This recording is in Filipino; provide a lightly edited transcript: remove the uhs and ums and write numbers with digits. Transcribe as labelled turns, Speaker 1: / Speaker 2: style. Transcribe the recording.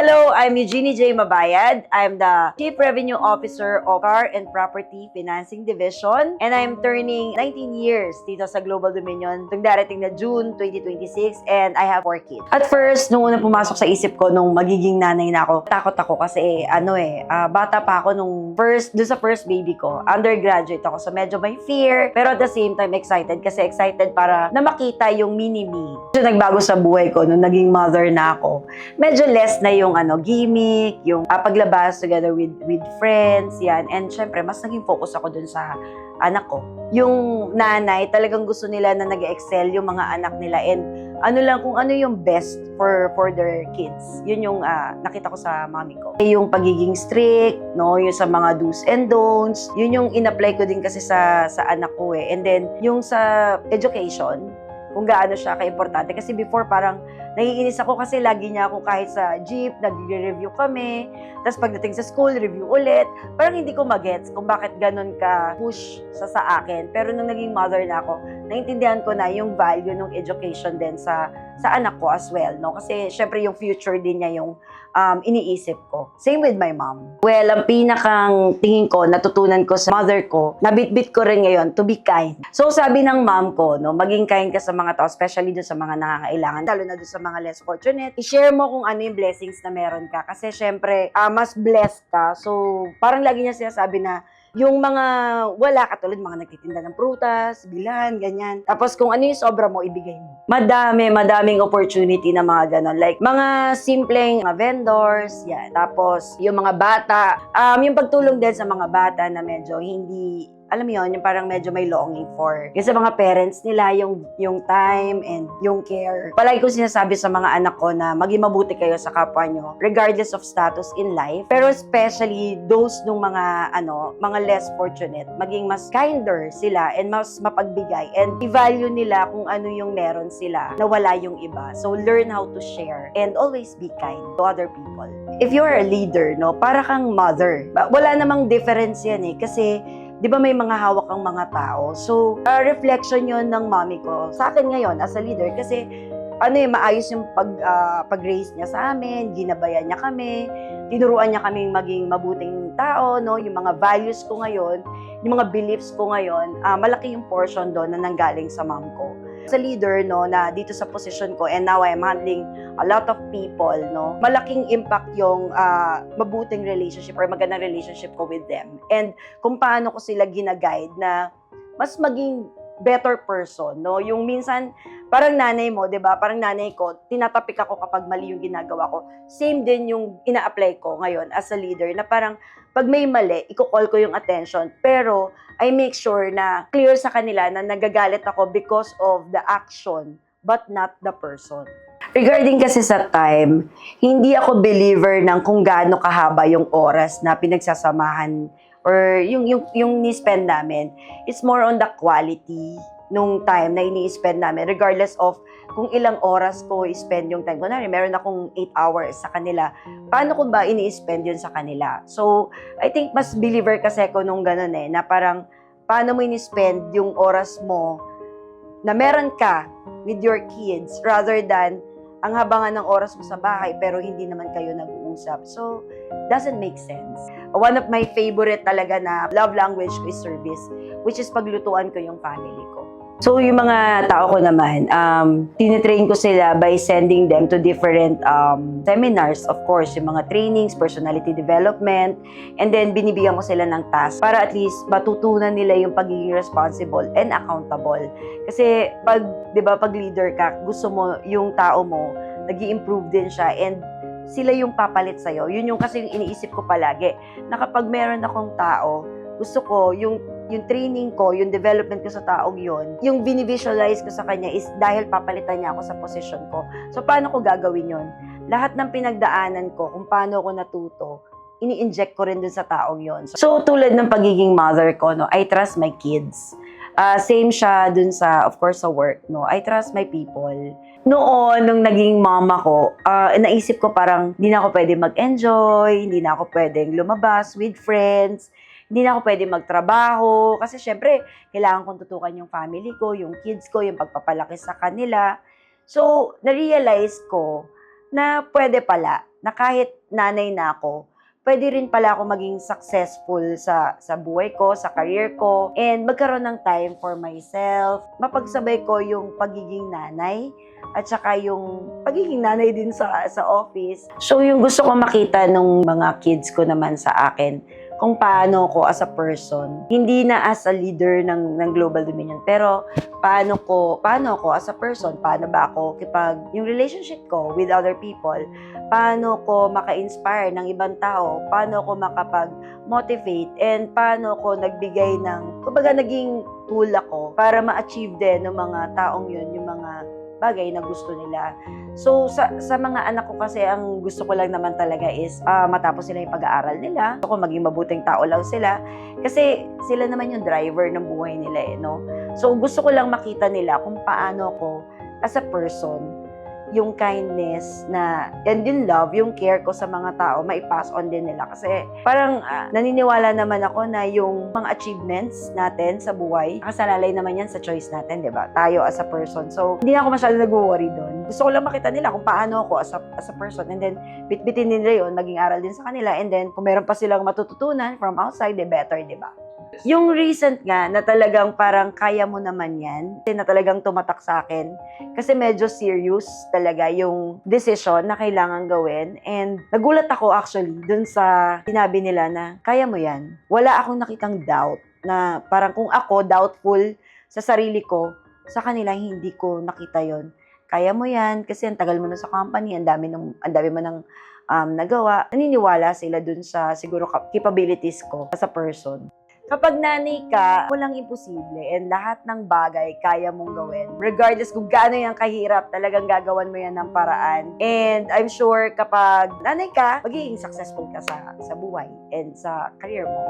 Speaker 1: Hello, I'm Eugenie J. Mabayad. I'm the Chief Revenue Officer of Car and Property Financing Division, and I'm turning 19 years dito sa Global Dominion itong darating na June 2026, and I have 4 kids. At first, nung unang pumasok sa isip ko nung magiging nanay na ako, takot ako kasi bata pa ako nung sa first baby ko. Undergraduate ako, so medyo may fear, pero at the same time excited kasi excited para na makita yung mini-me. So, nagbago sa buhay ko nung naging mother na ako. Medyo less na yung gimmick, yung paglabas together with friends, yan. And syempre, mas naging focus ako dun sa anak ko. Yung nanay, talagang gusto nila na nag-excel yung mga anak nila and kung ano yung best for their kids. Yun yung nakita ko sa mami ko. Yung pagiging strict, no, yung sa mga do's and don'ts, yun yung in-apply ko din kasi sa anak ko eh. And then, yung sa education, kung gaano siya ka-importante. Kasi before parang naiinis ako kasi lagi niya ako kahit sa jeep, nag-review kami. Tapos pagdating sa school, review ulit. Parang hindi ko magets kung bakit ganun ka push sa akin. Pero nung naging mother na ako, naintindihan ko na yung value ng education din sa anak ko as well. No? Kasi syempre yung future din niya yung iniisip ko. Same with my mom. Well, ang pinakang tingin ko, natutunan ko sa mother ko, nabitbit ko rin ngayon, to be kind. So sabi ng mom ko, no, maging kind ka sa mga tao, especially dun sa mga nangangailangan, lalo na dun sa mga less fortunate. I-share mo kung ano yung blessings na meron ka. Kasi syempre, mas blessed ka. So parang lagi niya sinasabi na, yung mga wala, katulad mga nagtitinda ng prutas, bilan, ganyan. Tapos kung ano yung sobra mo, ibigay mo. Madaming opportunity na mga ganon. Like, mga simpleng vendors, yan. Tapos, yung mga bata, yung pagtulong din sa mga bata na medyo hindi, alam mo yun, yung parang medyo may longing for. Kasi sa mga parents nila, yung time and yung care. Palagi ko sinasabi sa mga anak ko na maging mabuti kayo sa kapwa nyo, regardless of status in life. Pero especially those nung mga less fortunate, maging mas kinder sila and mas mapagbigay and i-value nila kung ano yung meron sila na wala yung iba. So learn how to share and always be kind to other people. If you're a leader, no, para kang mother. Wala namang difference yan eh kasi di ba may mga hawak ang mga tao? So, reflection yon ng mami ko sa akin ngayon as a leader kasi maayos yung pag-raise niya sa amin, ginabayan niya kami, tinuruan niya kaming maging mabuting tao, no? Yung mga values ko ngayon, yung mga beliefs ko ngayon, malaki yung portion doon na nanggaling sa mom ko. As a leader, no, na dito sa position ko and now I'm handling a lot of people, no, malaking impact yung mabuting relationship or magandang relationship ko with them. And kung paano ko sila ginaguide na mas maging better person, no? Yung minsan, parang nanay mo, di ba? Parang nanay ko, tinatapik ako kapag mali yung ginagawa ko. Same din yung ina-apply ko ngayon as a leader na parang pag may mali, i-call ko yung attention. Pero I make sure na clear sa kanila na nagagalit ako because of the action, but not the person. Regarding kasi sa time, hindi ako believer ng kung gaano kahaba yung oras na pinagsasamahan or yung ni-spend namin. It's more on the quality nung time na ini-spend namin, regardless of kung ilang oras ko i-spend yung time. Kunwari, meron akong 8 hours sa kanila. Paano ko ba ini-spend yun sa kanila? So, I think mas believer kasi ako nung ganun na parang paano mo ini-spend yung oras mo na meron ka with your kids rather than ang habangan ng oras mo sa bahay pero hindi naman kayo nag-uusap. So, doesn't make sense. One of my favorite talaga na love language ko is service, which is paglutuan ko yung family ko. So, yung mga tao ko naman, tinitrain ko sila by sending them to different seminars, of course, yung mga trainings, personality development, and then binibigyan ko sila ng task para at least matutunan nila yung pagiging responsible and accountable. Kasi pag leader ka, gusto mo yung tao mo, nag-i-improve din siya and sila yung papalit sa'yo. Yun yung kasi yung iniisip ko palagi, na kapag meron akong tao, gusto ko yung training ko, yung development ko sa taong yun, yung binivisualize ko sa kanya is dahil papalitan niya ako sa position ko. So, paano ko gagawin yun? Lahat ng pinagdaanan ko, kung paano ako natuto, ini-inject ko rin dun sa taong yun. So, tulad ng pagiging mother ko, no, I trust my kids. Same siya dun sa, of course, sa work, no, I trust my people. Noon, nung naging mama ko, naisip ko parang hindi na ako pwede mag-enjoy, hindi na ako pwedeng lumabas with friends, hindi na ako pwede magtrabaho kasi syempre, kailangan kong tutukan yung family ko, yung kids ko, yung pagpapalaki sa kanila. So, na-realize ko na pwede pala, na kahit nanay na ako, pwede rin pala ako maging successful sa buhay ko, sa career ko, and magkaroon ng time for myself. Mapagsabay ko yung pagiging nanay at saka yung pagiging nanay din sa office. So, yung gusto ko makita nung mga kids ko naman sa akin, kung paano ko as a person, hindi na as a leader ng Global Dominion, pero paano ako as a person, paano ba ako yung relationship ko with other people, paano ko maka-inspire ng ibang tao, paano ko makapag-motivate, and paano ko nagbigay kumbaga naging tool ako para ma-achieve din ng mga taong yun, yung mga bagay na gusto nila. So, sa mga anak ko kasi, ang gusto ko lang naman talaga is matapos sila yung pag-aaral nila. Gusto ko maging mabuting tao lang sila. Kasi sila naman yung driver ng buhay nila no? So, gusto ko lang makita nila kung paano ko as a person, yung kindness and yung love, yung care ko sa mga tao, maipass on din nila. Kasi parang naniniwala naman ako na yung mga achievements natin sa buhay, nakasalalay naman yan sa choice natin, di ba? Tayo as a person. So, hindi na ako masyado nag-worry doon. Gusto ko lang makita nila kung paano ako as a person. And then, bitbitin nila yun, maging aral din sa kanila. And then, kung meron pa silang matututunan from outside, better, di ba? Yung recent nga, na talagang parang kaya mo naman yan, na talagang tumatak sa akin, kasi medyo serious talaga yung decision na kailangan gawin. And nagulat ako actually dun sa sinabi nila na kaya mo yan. Wala akong nakitang doubt na parang kung ako doubtful sa sarili ko, sa kanila hindi ko nakita yon. Kaya mo yan kasi ang tagal mo na sa company, ang dami mo nang nagawa. Naniniwala sila dun sa siguro capabilities ko as a person. Kapag nanay ka, walang imposible and lahat ng bagay kaya mong gawin. Regardless kung gaano yan kahirap, talagang gagawan mo yan ng paraan. And I'm sure kapag nanay ka, magiging successful ka sa buhay and sa career mo.